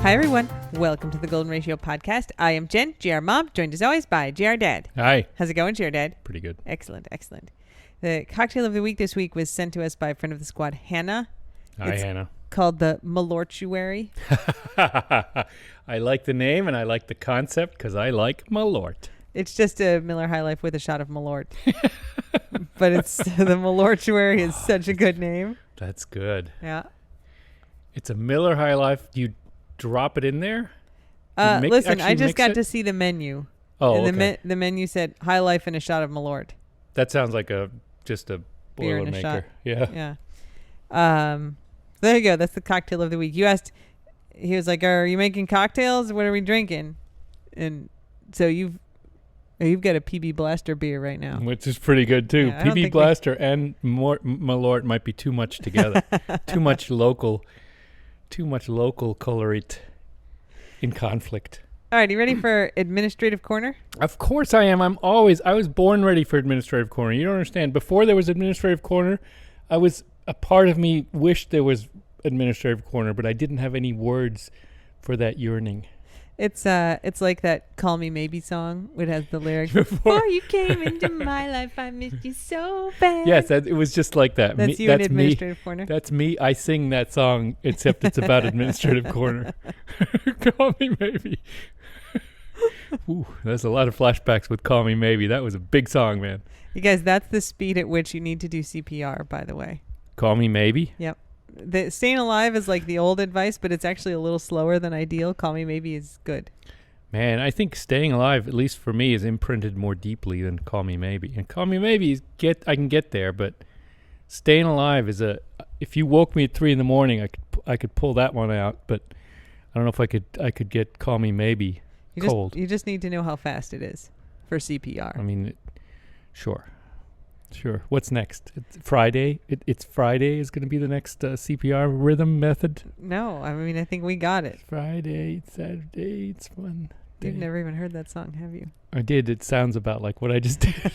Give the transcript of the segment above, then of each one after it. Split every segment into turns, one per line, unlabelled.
Hi, everyone. Welcome to the Golden Ratio Podcast. I am Jen, GR Mom, joined as always by GR Dad.
Hi.
How's it going, GR Dad?
Pretty good.
Excellent, excellent. The cocktail of the week this week was sent to us by a friend of the squad, Hannah.
Hi, Hannah.
Called the Malortuary.
I like the name and I like the concept because I like Malort.
It's just a Miller High Life with a shot of Malort. But it's the Malortuary is such a good name.
That's good.
Yeah.
It's a Miller High Life. You drop it in there?
Listen, I just got to see the menu.
Oh,
and
okay.
the menu said High Life and a shot of Malort.
That sounds like just a
Beer and a shot.
Yeah.
Yeah. There you go. That's the cocktail of the week. You asked, he was like, are you making cocktails? What are we drinking? And so you've got a PB Blaster beer right now.
Which is pretty good, too.
Yeah,
PB Blaster and Malort might be too much together. too much local colorate in conflict.
All right, you ready for Administrative Corner?
Of course I am. I was born ready for Administrative Corner. You don't understand. Before there was Administrative Corner, a part of me wished there was Administrative Corner, but I didn't have any words for that yearning.
It's like that Call Me Maybe song, which has the lyrics, Before you came into my life, I missed you so bad.
Yes, it was just like that.
That's you in Administrative Corner?
That's me. I sing that song, except it's about Administrative Corner. Call Me Maybe. Ooh, there's a lot of flashbacks with Call Me Maybe. That was a big song, man.
You guys, that's the speed at which you need to do CPR, by the way.
Call Me Maybe?
Yep. The staying alive is like the old advice, but it's actually a little slower than ideal. Call Me Maybe is good.
Man, I think staying alive, at least for me, is imprinted more deeply than Call Me Maybe. And Call Me Maybe is I can get there, but staying alive is if you woke me at 3 a.m, I could pull that one out, but I don't know if I could get Call Me Maybe cold.
You just need to know how fast it is for CPR.
I mean, sure. What's next? It's Friday. It's Friday is going to be the next CPR rhythm method.
No, I mean, I think we got it.
It's Friday, it's Saturday, it's one day.
You've never even heard that song, have you?
I did. It sounds about like what I just did.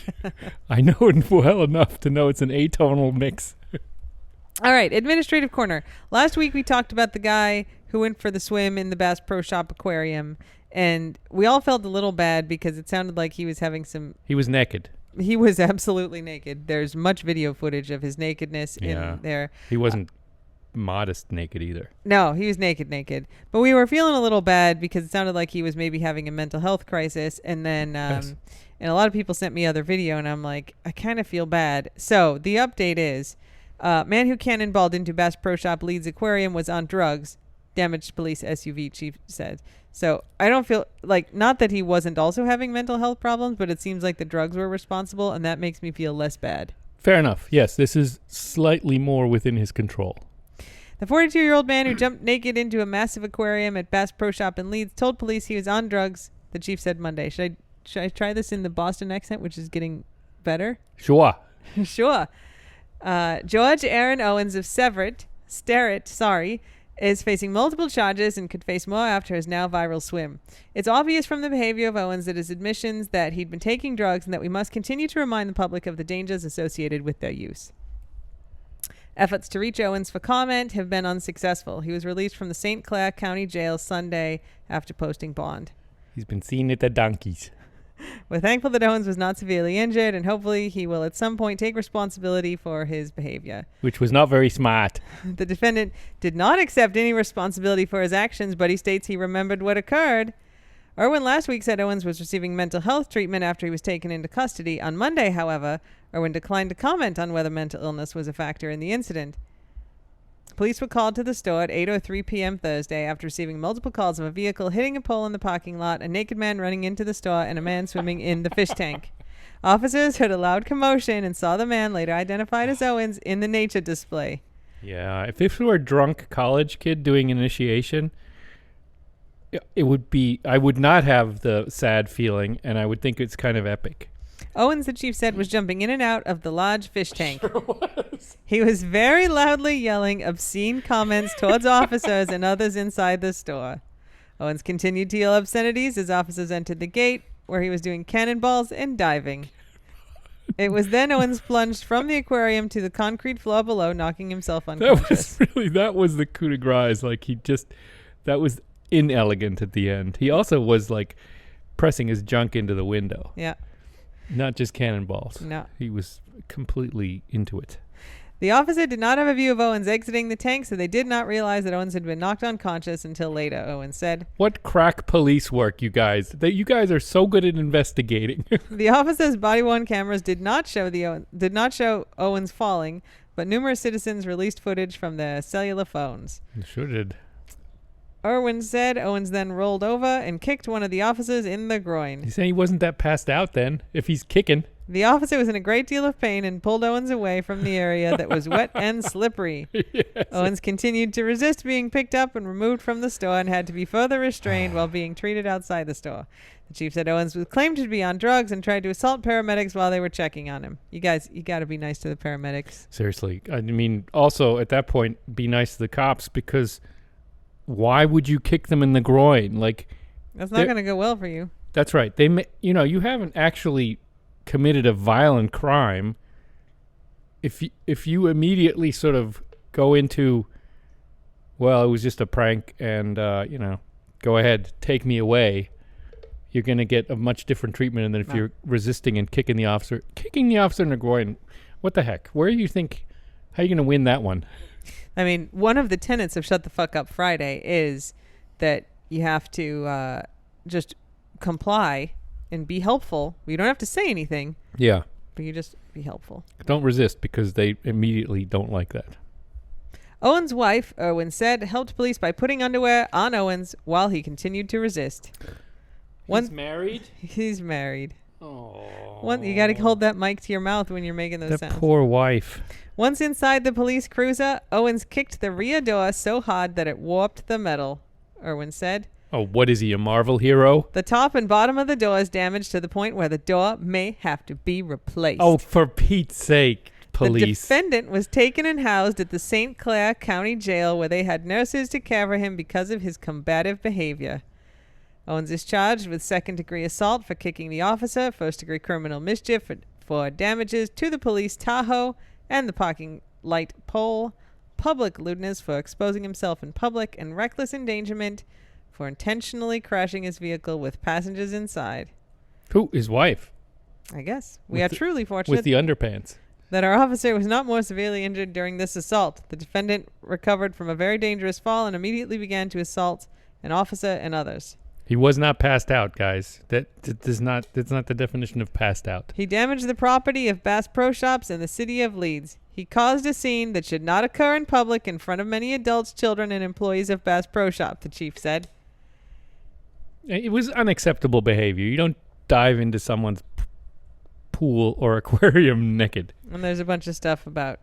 I know it well enough to know it's an atonal mix.
All right, Administrative Corner. Last week we talked about the guy who went for the swim in the Bass Pro Shop aquarium, and we all felt a little bad because it sounded like he was having some...
He was naked.
He was absolutely naked. There's much video footage of his nakedness in there.
He wasn't modest naked either.
No, he was naked. But we were feeling a little bad because it sounded like he was maybe having a mental health crisis. And then and a lot of people sent me other video, and I'm like, I kind of feel bad. So the update is, man who cannonballed into Bass Pro Shop Leeds Aquarium was on drugs. Damaged police SUV chief said. So I don't feel like, not that he wasn't also having mental health problems, but it seems like the drugs were responsible, and that makes me feel less bad.
Fair enough. Yes, this is slightly more within his control.
The 42-year-old man who jumped naked into a massive aquarium at Bass Pro Shop in Leeds told police he was on drugs, the chief said Monday. Should I try this in the Boston accent, which is getting better?
Sure.
Sure. George Aaron Owens of Sterrett, is facing multiple charges and could face more after his now viral swim. It's obvious from the behavior of Owens that his admissions that he'd been taking drugs and that we must continue to remind the public of the dangers associated with their use. Efforts to reach Owens for comment have been unsuccessful. He was released from the St. Clair County Jail Sunday after posting bond.
He's been seen at the donkeys.
We're thankful that Owens was not severely injured, and hopefully he will at some point take responsibility for his behavior.
Which was not very smart.
The defendant did not accept any responsibility for his actions, but he states he remembered what occurred. Irwin last week said Owens was receiving mental health treatment after he was taken into custody. On Monday, however, Irwin declined to comment on whether mental illness was a factor in the incident. Police were called to the store at 8:03 p.m. Thursday after receiving multiple calls of a vehicle hitting a pole in the parking lot, a naked man running into the store, and a man swimming in the fish tank. Officers heard a loud commotion and saw the man, later identified as Owens, in the nature display.
Yeah, if this were a drunk college kid doing initiation, it would be... I would not have the sad feeling, and I would think it's kind of epic.
Owens, the chief said, was jumping in and out of the large fish tank.
Sure was.
He was very loudly yelling obscene comments towards officers and others inside the store. Owens continued to yell obscenities as officers entered the gate, where he was doing cannonballs and diving. It was then Owens plunged from the aquarium to the concrete floor below, knocking himself
That
unconscious.
that was the coup de grace. Like that was inelegant at the end. He also was like pressing his junk into the window.
Yeah.
Not just cannonballs.
No.
He was completely into it.
The officer did not have a view of Owens exiting the tank, so they did not realize that Owens had been knocked unconscious until later, Owens said.
What crack police work, you guys. You guys are so good at investigating.
The officer's body-worn cameras did not show Owens falling, but numerous citizens released footage from their cellular phones.
Sure did.
Owens said Owens then rolled over and kicked one of the officers in the groin.
He's saying he wasn't that passed out then, if he's kicking.
The officer was in a great deal of pain and pulled Owens away from the area that was wet and slippery.
Yes.
Owens continued to resist being picked up and removed from the store and had to be further restrained while being treated outside the store. The chief said Owens was claimed to be on drugs and tried to assault paramedics while they were checking on him. You guys, you got to be nice to the paramedics.
Seriously. I mean, also at that point, be nice to the cops, because why would you kick them in the groin? Like,
That's not going to go well for you.
That's right. You haven't actually committed a violent crime. If you immediately sort of go into, well, it was just a prank and go ahead, take me away, you're going to get a much different treatment than if you're resisting and kicking the officer in the groin. What the heck? How are you going to win that one?
I mean, one of the tenets of Shut the Fuck Up Friday is that you have to just comply and be helpful. You don't have to say anything.
Yeah.
But you just be helpful.
Don't resist, because they immediately don't like that.
Owens' wife, Owens said, helped police by putting underwear on Owens while he continued to resist.
He's married?
He's married.
Oh.
You got to hold that mic to your mouth when you're making those sounds.
That poor wife.
Once inside the police cruiser, Owens kicked the rear door so hard that it warped the metal, Irwin said.
Oh, what is he, a Marvel hero?
The top and bottom of the door is damaged to the point where the door may have to be replaced.
Oh, for Pete's sake, police.
The defendant was taken and housed at the St. Clair County Jail, where they had nurses to care for him because of his combative behavior. Owens is charged with second-degree assault for kicking the officer, first-degree criminal mischief for damages to the police Tahoe and the parking light pole, public lewdness for exposing himself in public, and reckless endangerment for intentionally crashing his vehicle with passengers inside.
Who? His wife?
I guess. We are truly fortunate
with the underpants.
That our officer was not more severely injured during this assault. The defendant recovered from a very dangerous fall and immediately began to assault an officer and others.
He was not passed out, guys. That's not the definition of passed out.
He damaged the property of Bass Pro Shops in the city of Leeds. He caused a scene that should not occur in public in front of many adults, children, and employees of Bass Pro Shop, the chief said.
It was unacceptable behavior. You don't dive into someone's pool or aquarium naked.
And there's a bunch of stuff about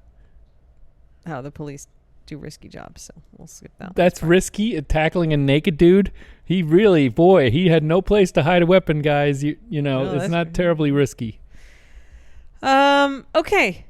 how the police do risky jobs, so we'll skip that.
That's risky, tackling a naked dude. He really, he had no place to hide a weapon, guys. You know, it's not terribly risky.
Okay.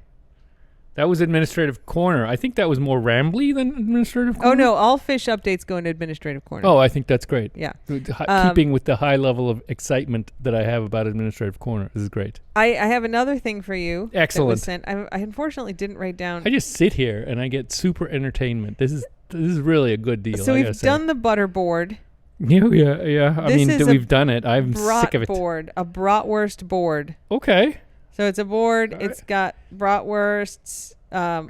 That was Administrative Corner. I think that was more rambly than Administrative Corner.
Oh, no. All fish updates go into Administrative Corner.
Oh, I think that's great.
Yeah.
Keeping with the high level of excitement that I have about Administrative Corner. This is great.
I have another thing for you.
Excellent.
I unfortunately didn't write down.
I just sit here and I get super entertainment. This is really a good deal.
So we've done the butter board.
Yeah. I mean, we've done it. I'm sick of it.
A bratwurst board.
Okay.
So it's a board. It's got bratwursts,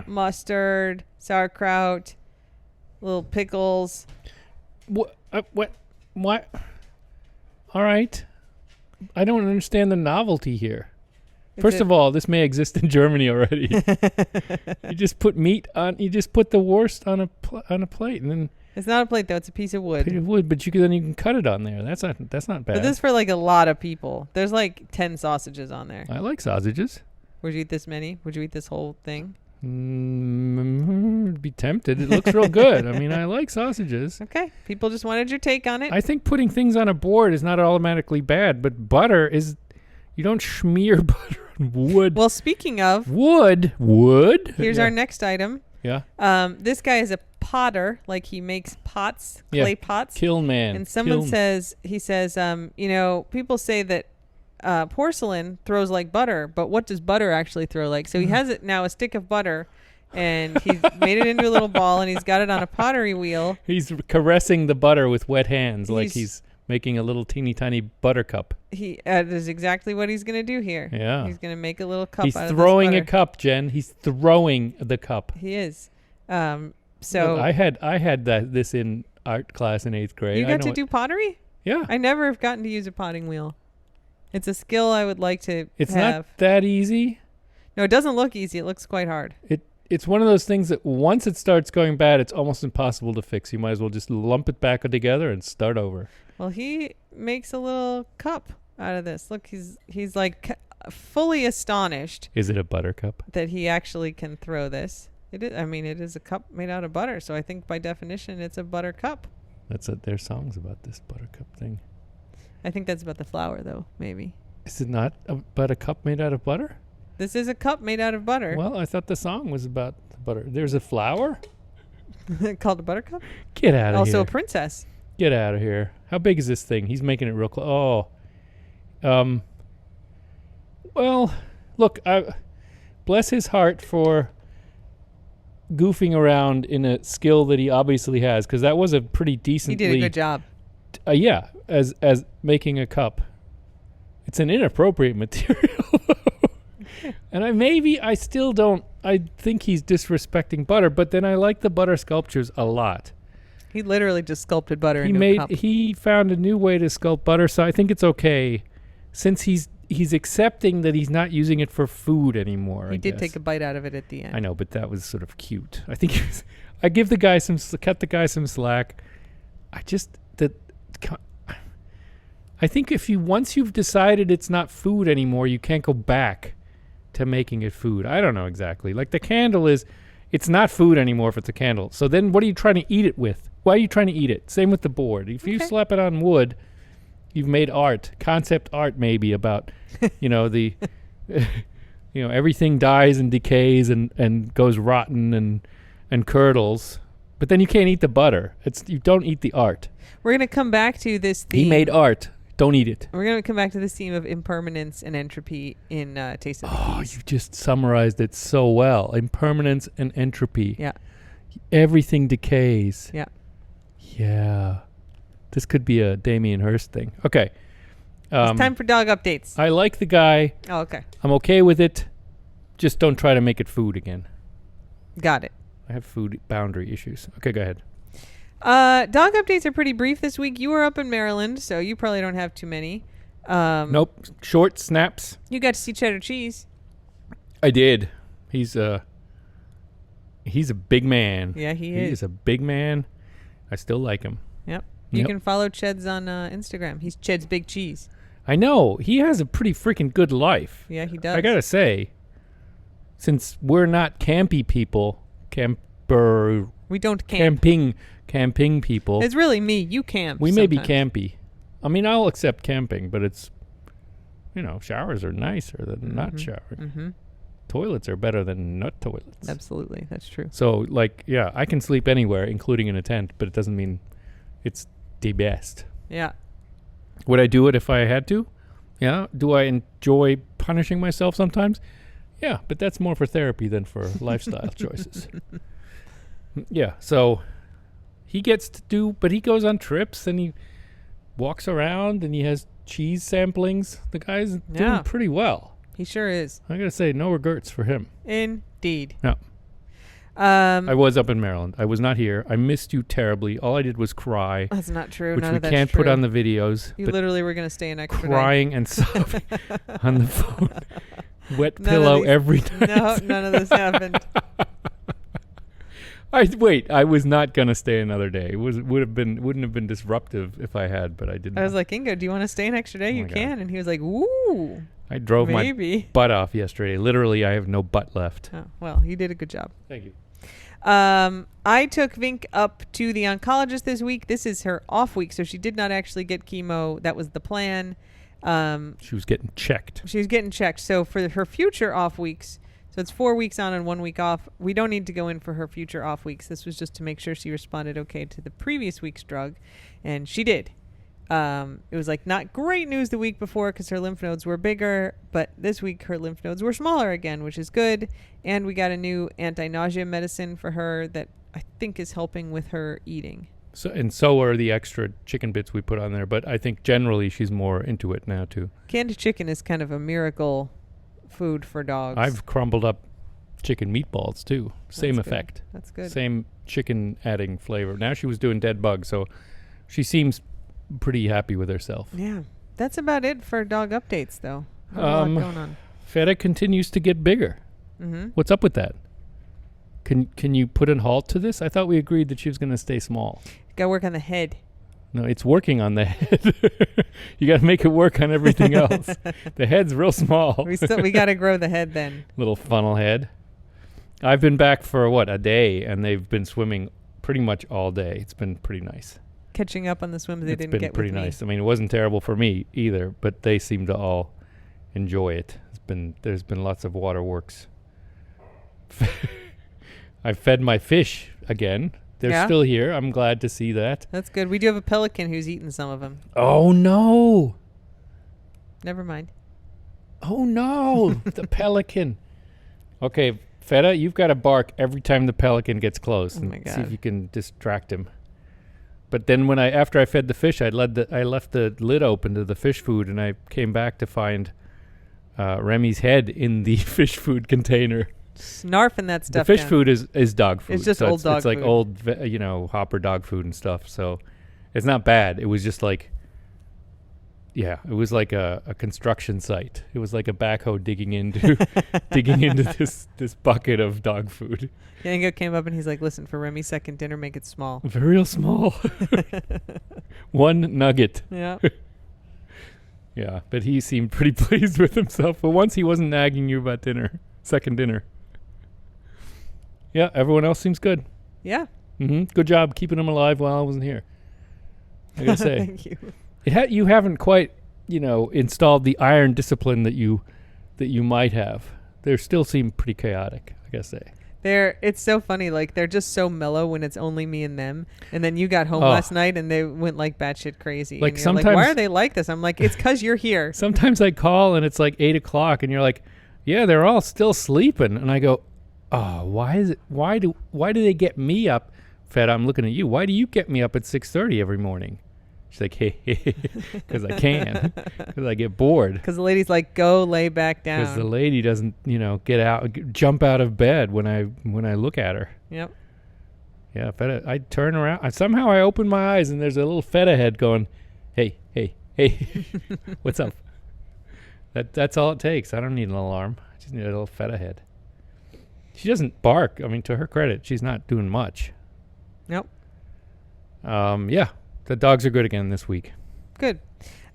mustard, sauerkraut, little pickles.
What? What? All right. I don't understand the novelty here. First of all, this may exist in Germany already. You just put meat on. You just put the wurst on a plate, and then.
It's not a plate though; it's a piece of wood.
But you can cut it on there. That's not bad. But
this is for like a lot of people. There's like 10 sausages on there.
I like sausages.
Would you eat this many? Would you eat this whole thing?
Be tempted. It looks real good. I mean, I like sausages.
Okay. People just wanted your take on it.
I think putting things on a board is not automatically bad, but butter is. You don't smear butter on wood.
Well, speaking of
wood.
Here's our next item.
Yeah.
This guy is a potter, like he makes clay pots.
Kiln man.
And someone says, people say that porcelain throws like butter, but what does butter actually throw like? So he has it now, a stick of butter, and he's made it into a little ball, and he's got it on a pottery wheel.
He's caressing the butter with wet hands, like he's making a little teeny tiny buttercup.
That is exactly what he's going to do here.
Yeah.
He's going to make a little cup
He's
out of
throwing
this
a cup, Jen. He's throwing the cup.
He is. So
look, I had this in art class in 8th grade.
You got to do pottery?
Yeah.
I never have gotten to use a potting wheel. It's a skill I would like to
It's
have.
not that easy.
No, it doesn't look easy. It looks quite hard.
It's one of those things that once it starts going bad, it's almost impossible to fix. You might as well just lump it back together and start over.
Well, he makes a little cup out of this. Look, he's like fully astonished.
Is it a buttercup?
That he actually can throw this. It is. I mean, it is a cup made out of butter, so I think by definition it's a butter cup.
There's songs about this buttercup thing.
I think that's about the flour, though. Maybe.
Is it not about a cup made out of butter?
This is a cup made out of butter.
Well, I thought the song was about the butter. There's a flower
called a buttercup.
Get out of here.
Also a princess.
Get out of here. How big is this thing? He's making it real close. Well, look, bless his heart for goofing around in a skill that he obviously has, because that was a pretty decently...
He did a good job.
Yeah, as making a cup. It's an inappropriate material. And I still don't... I think he's disrespecting butter, but then I like the butter sculptures a lot.
He literally just sculpted butter into a cup.
He found a new way to sculpt butter, so I think it's okay, since he's accepting that he's not using it for food anymore.
He did take a bite out of it at the end.
I know, but that was sort of cute. I think I give the guy cut the guy some slack. I think once you've decided it's not food anymore, you can't go back to making it food. I don't know exactly. Like the candle it's not food anymore if it's a candle. So then what are you trying to eat it with? Why are you trying to eat it? Same with the board. If you slap it on wood, you've made art, concept art maybe about, everything dies and decays and goes rotten and curdles. But then you can't eat the butter. You don't eat the art.
We're going to come back to this theme.
He made art. Don't eat it.
We're going to come back to this theme of impermanence and entropy in Taste of the Keys.
Oh, you just summarized it so well. Impermanence and entropy.
Yeah.
Everything decays.
Yeah.
Yeah. This could be a Damien Hirst thing. Okay.
It's time for dog updates.
I like the guy.
Oh, okay.
I'm okay with it. Just don't try to make it food again.
Got it.
I have food boundary issues. Okay, go ahead.
Dog updates are pretty brief this week. You were up in Maryland, so you probably don't have too many.
Nope. Short snaps.
You got to see Cheddar Cheese.
I did. He's a big man.
Yeah, he
is. He is a big man. I still like him.
Yep. You can follow Ched's on Instagram. He's Ched's Big Cheese.
I know. He has a pretty freaking good life.
Yeah, he does.
I gotta say, since we're not campy people,
we don't camp.
Camping people.
It's really me. You camp.
We may be campy. I mean, I'll accept camping, but it's, showers are nicer than not showering.
Mm-hmm.
Toilets are better than not toilets.
Absolutely. That's true.
So, I can sleep anywhere, including in a tent, but it doesn't mean it's the best.
Yeah.
Would I do it if I had to? Yeah. Do I enjoy punishing myself sometimes? Yeah, but that's more for therapy than for lifestyle choices. Yeah, so he gets to but he goes on trips and he walks around and he has cheese samplings. The guy's doing pretty well.
He sure is.
I gotta say, no regrets for him.
Indeed.
No. I was up in Maryland. I was not here. I missed you terribly. All I did was cry.
That's not true.
Which we can't put on the videos.
You literally were going to stay an extra
crying and sobbing on the phone. Wet pillow every night.
No, none of this happened.
I was not gonna stay another day. It wouldn't have been disruptive if I had, but I didn't.
I was like, Ingo, do you want to stay an extra day? You can. And he was like, ooh.
I drove my butt off yesterday. Literally, I have no butt left.
Oh, well, you did a good job.
Thank you.
I took Vink up to the oncologist this week. This is her off week, so she did not actually get chemo. That was the plan.
She was getting checked.
She was getting checked. So for her future off weeks, so it's 4 weeks on and 1 week off. We don't need to go in for her future off weeks. This was just to make sure she responded okay to the previous week's drug, and she did. It was like not great news the week before because her lymph nodes were bigger, but this week her lymph nodes were smaller again, which is good. And we got a new anti-nausea medicine for her that I think is helping with her eating.
So are the extra chicken bits we put on there, but I think generally she's more into it now too.
Canned chicken is kind of a miracle food for dogs.
I've crumbled up chicken meatballs too. Same
That's
effect.
Good. That's good.
Same chicken adding flavor. Now she was doing dead bugs, so she seems pretty happy with herself.
Yeah. That's about it for dog updates, though. Not a lot going on.
Feta continues to get bigger.
Mm-hmm.
What's up with that? Can you put a halt to this? I thought we agreed that she was going to stay small.
Got to work on the head.
No, it's working on the head. You got to make it work on everything else. The head's real small.
We got to grow the head then.
Little funnel head. I've been back for a day, and they've been swimming pretty much all day. It's been pretty nice.
Catching up on the swims they didn't get with me.
It's been pretty nice. I mean, it wasn't terrible for me either, but they seem to all enjoy it. There's been lots of waterworks. I fed my fish again. They're still here. I'm glad to see that.
That's good. We do have a pelican who's eaten some of them.
Oh, no.
Never mind.
Oh, no. The pelican. Okay, Feta, you've got to bark every time the pelican gets close.
Oh, my God.
See if you can distract him. But then after I fed the fish, I left the lid open to the fish food, and I came back to find Remy's head in the fish food container.
Snarfing that stuff.
The fish food is dog food.
It's just old dog food.
It's like old, hopper dog food and stuff. So it's not bad. It was just like, it was like a construction site. It was like a backhoe digging into this bucket of dog food.
Yango came up and he's like, "Listen, for Remy's second dinner, make it small.
Real small. One nugget."
Yeah.
Yeah, but he seemed pretty pleased with himself. But once he wasn't nagging you about second dinner. Yeah, everyone else seems good.
Yeah.
Mm-hmm. Good job keeping him alive while I wasn't here. I gotta say.
Thank you.
You haven't quite, installed the iron discipline that you might have. They still seem pretty chaotic, I gotta say.
It's so funny. Like, they're just so mellow when it's only me and them. And then you got home last night and they went like batshit crazy.
Like,
and
sometimes,
like, why are they like this? I'm like, it's because you're here.
Sometimes I call and it's like 8 o'clock and you're like, yeah, they're all still sleeping. And I go, oh, why do they get me up? Fed, I'm looking at you. Why do you get me up at 6:30 every morning? She's like, hey, because I can, because I get bored.
Because the lady's like, go lay back down.
Because the lady doesn't, jump out of bed when I look at her.
Yep.
Yeah, Feta. I turn around. Somehow I open my eyes and there's a little Feta head going, hey, what's up? That's all it takes. I don't need an alarm. I just need a little Feta head. She doesn't bark. I mean, to her credit, she's not doing much.
Nope.
Yeah. The dogs are good again this week.
Good.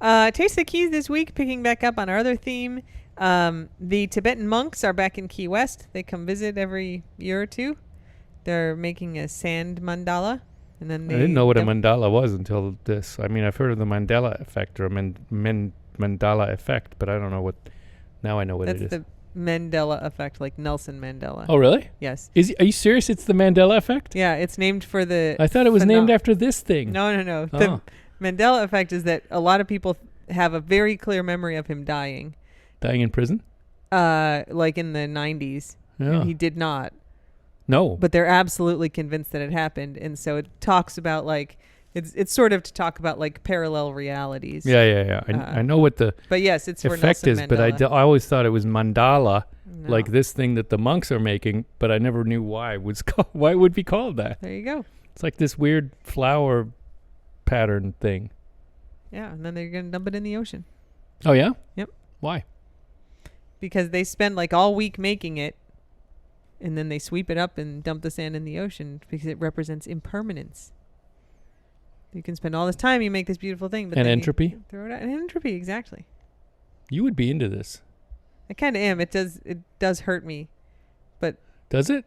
Taste the Keys this week, picking back up on our other theme. The Tibetan monks are back in Key West. They come visit every year or two. They're making a sand mandala. And then I
didn't know what a mandala was until this. I mean, I've heard of the Mandela effect or Mandala effect, but I don't know what. Now I know what it is.
That's the Mandela effect, like Nelson Mandela.
Oh, really?
Yes.
Are you serious? It's the Mandela effect?
Yeah, it's named for the...
I thought it was named after this thing.
No.
Oh.
The Mandela effect is that a lot of people have a very clear memory of him dying.
Dying in prison?
Like in the 90s.
Yeah.
And he did not.
No.
But they're absolutely convinced that it happened. And so it talks about like... It's sort of to talk about like parallel realities.
Yeah. I know what the
but yes, it's for
effect
Nelson
is,
Mandela.
but I always thought it was mandala,
No.
like this thing that the monks are making, but I never knew why it would be called that.
There you go.
It's like this weird flower pattern thing.
Yeah, and then they're going to dump it in the ocean.
Oh, yeah?
Yep.
Why?
Because they spend like all week making it, and then they sweep it up and dump the sand in the ocean because it represents impermanence. You can spend all this time, you make this beautiful thing, but
and
then
entropy?
you throw it out. And entropy, exactly.
You would be into this.
I kind of am. It does hurt me, but
does it?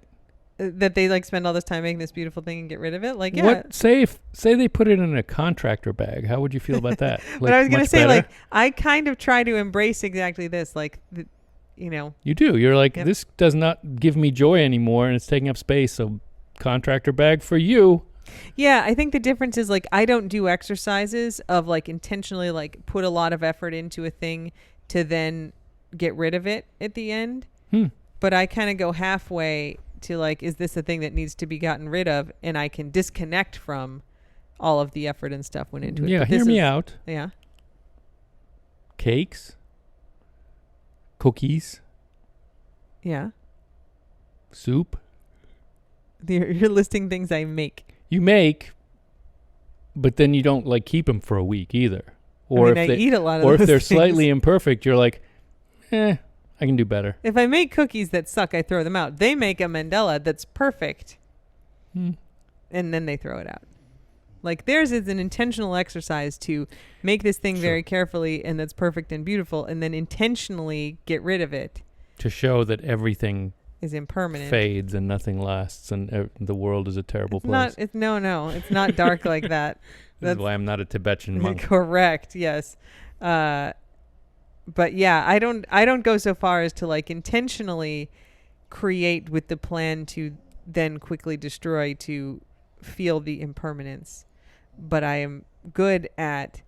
That they like spend all this time making this beautiful thing and get rid of it. Like, yeah.
What? Say they put it in a contractor bag. How would you feel about that?
But I was gonna say, like, I kind of try to embrace exactly this, like, You
do. You're like,
yep.
This does not give me joy anymore, and it's taking up space. So, contractor bag for you.
Yeah, I think the difference is like I don't do exercises of like intentionally like put a lot of effort into a thing to then get rid of it at the end. But I kind of go halfway to like, is this a thing that needs to be gotten rid of? And I can disconnect from all of the effort and stuff went into it.
Yeah,
But
hear
this
me
is-
out.
Yeah.
Cakes, cookies,
Yeah.
soup.
You're listing things I make.
You make, but then you don't like keep them for a week either.
I mean, I eat a lot of
or if
those
they're
things.
slightly imperfect, you're like, I can do better.
If I make cookies that suck, I throw them out. They make a mandala that's perfect, and then they throw it out. Like theirs is an intentional exercise to make this thing very carefully and that's perfect and beautiful, and then intentionally get rid of it.
To show that everything
Is impermanent.
fades and nothing lasts and the world is a terrible
It's
place.
no. It's not dark like that.
This is why I'm not a Tibetan monk.
Correct. Yes. But yeah, I don't go so far as to like intentionally create with the plan to then quickly destroy to feel the impermanence. But I am good at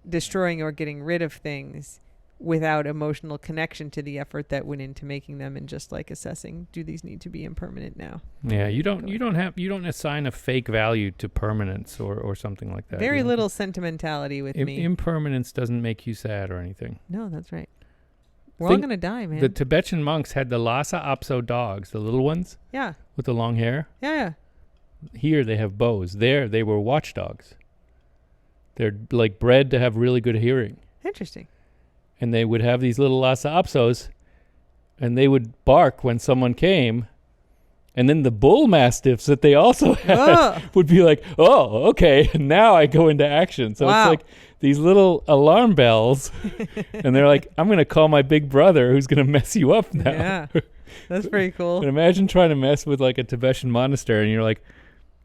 destroying or getting rid of things without emotional connection to the effort that went into making them, and just like assessing, do these need to be impermanent now?
Yeah, you don't assign a fake value to permanence or something like that.
Very
You know?
little sentimentality with me.
Impermanence doesn't make you sad or anything.
No, that's right. We're all
Think-
going to die, man.
The Tibetan monks had the Lhasa Apso dogs, the little ones
yeah.
with the long hair.
Yeah.
Here they have bows. There they were watchdogs. They're like bred to have really good hearing.
Interesting.
And they would have these little Lhasa Apsos, and they would bark when someone came. And then the bull mastiffs that they also had
Whoa.
would be like, oh, okay, now I go into action. So
Wow.
it's like these little alarm bells. And they're like, I'm going to call my big brother who's going to mess you up now.
Yeah. That's pretty cool.
And imagine trying to mess with like a Tibetan monastery and you're like,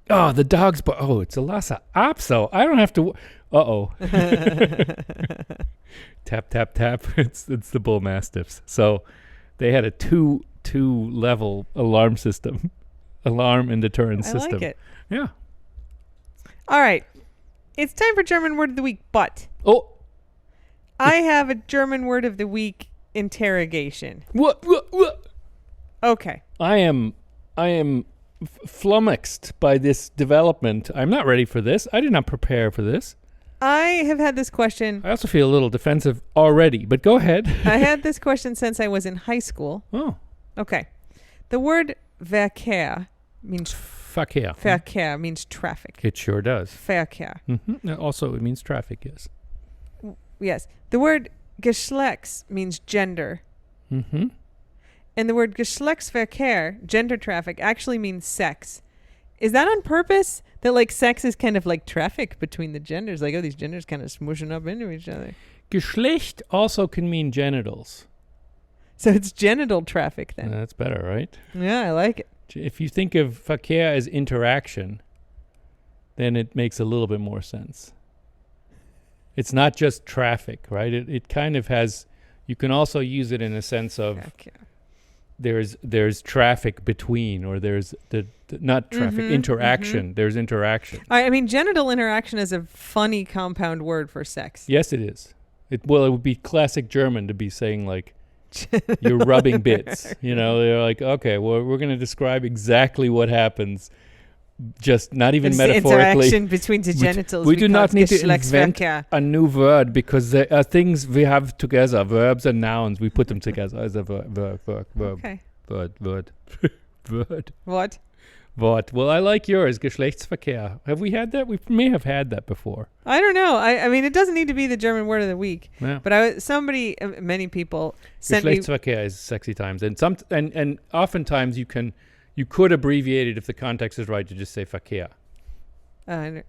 oh, the dog's, it's a Lhasa Apso. I don't have to, uh-oh. Tap, tap, tap. It's the bull mastiffs. So they had a two level alarm system, alarm and deterrence
I
system.
like it.
Yeah.
All right. It's time for German word of the week, but
Oh,
I have a German word of the week interrogation.
what?
Okay.
I am flummoxed by this development. I'm not ready for this. I did not prepare for this.
I have had this question.
I also feel a little defensive already, but go ahead.
I had this question since I was in high school.
Oh,
Okay. The word Verkehr means
Verkehr.
means traffic.
It sure does.
Verkehr.
Also, it means traffic, yes.
Yes. The word Geschlechts means gender.
Mm-hmm.
And the word Geschlechtsverkehr, gender traffic, actually means sex. Is that on purpose? That like sex is kind of like traffic between the genders? Like, oh, these genders kind of smooshing up into each other.
Geschlecht also can mean genitals.
So it's genital traffic then.
That's better, right?
Yeah, I like it.
If you think of Verkehr as interaction, then it makes a little bit more sense. It's not just traffic, right? It kind of has, you can also use it in a sense of
Verkehr.
there's traffic between, or there's the not traffic, interaction. There's interaction.
I mean, genital interaction is a funny compound word for sex.
Yes, it is. It would be classic German to be saying like, you're rubbing bits. You know, they're like, okay, well, we're going to describe exactly what happens, just not even
It's
metaphorically.
the interaction between the genitals.
We do
call
not
it
need to invent
Geschlechtsverkehr.
a new word because there are things we have together, verbs and nouns. We put them together as a verb.
Okay.
Word.
What?
Wort. Well, I like yours, Geschlechtsverkehr. Have we had that? We may have had that before.
I don't know. I mean, it doesn't need to be the German word of the week.
Yeah.
But many people sent me.
Geschlechtsverkehr is sexy times, and oftentimes you could abbreviate it if the context is right to just say Verkehr.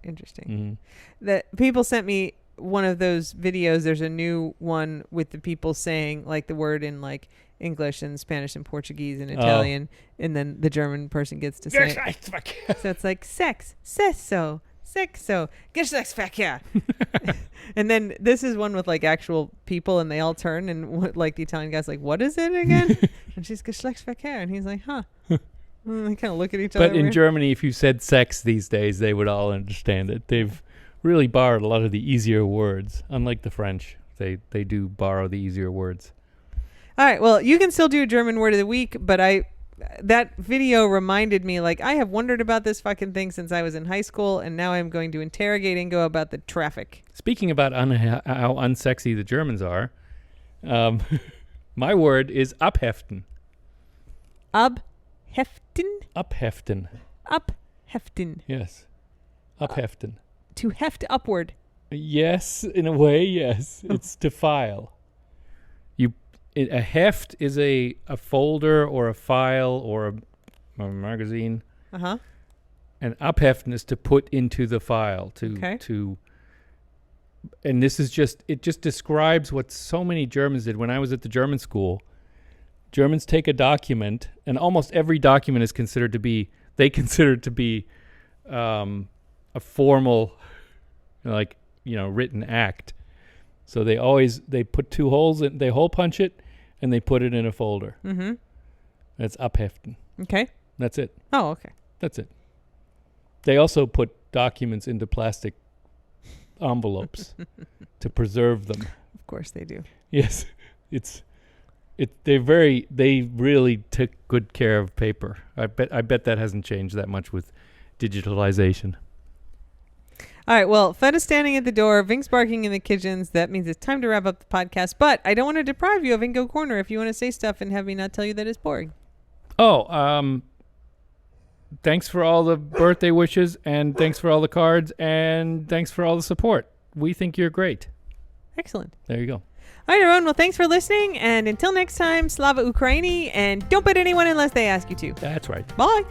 Interesting. That people sent me one of those videos. There's a new one with the people saying like the word in like English and Spanish and Portuguese and Italian, and then the German person gets to say it.
Geschlechtsverkehr.
So it's like sexo, Geschlechtsverkehr. And then this is one with like actual people, and they all turn, and like the Italian guy's like, "What is it again?" And she's Geschlechtsverkehr, and he's like, "Huh." They kind of look at each other.
But in
weird.
Germany, if you said sex these days, they would all understand it. They've really borrowed a lot of the easier words. Unlike the French, they do borrow the easier words.
All right. Well, you can still do a German word of the week, but that video reminded me, like, I have wondered about this fucking thing since I was in high school, and now I'm going to interrogate Ingo about the traffic.
Speaking about how unsexy the Germans are, my word is abheften.
Abheften?
Abheften.
Abheften.
Yes. Abheften.
To heft upward.
Yes, in a way, yes. It's to file. A heft is a folder or a file or a magazine.
Uh-huh.
And abheften is to put into the file. To and this is it just describes what so many Germans did. When I was at the German school, Germans take a document, and almost every document is considered to be a formal, written act. So they put two holes in, they hole punch it, and they put it in a folder.
Mm-hmm.
That's abheften.
Okay.
That's it.
Oh, okay.
That's it. They also put documents into plastic envelopes to preserve them.
Of course they do.
Yes. They really took good care of paper. I bet that hasn't changed that much with digitalization.
All right, well, Fed is standing at the door, Vink's barking in the kitchens. That means it's time to wrap up the podcast. But I don't want to deprive you of Ingo Corner if you want to say stuff and have me not tell you that it's boring.
Oh, thanks for all the birthday wishes, and thanks for all the cards, and thanks for all the support. We think you're great.
Excellent.
There you go.
All right, everyone. Well, thanks for listening. And until next time, Slava Ukraini. And don't bet anyone unless they ask you to.
That's right.
Bye.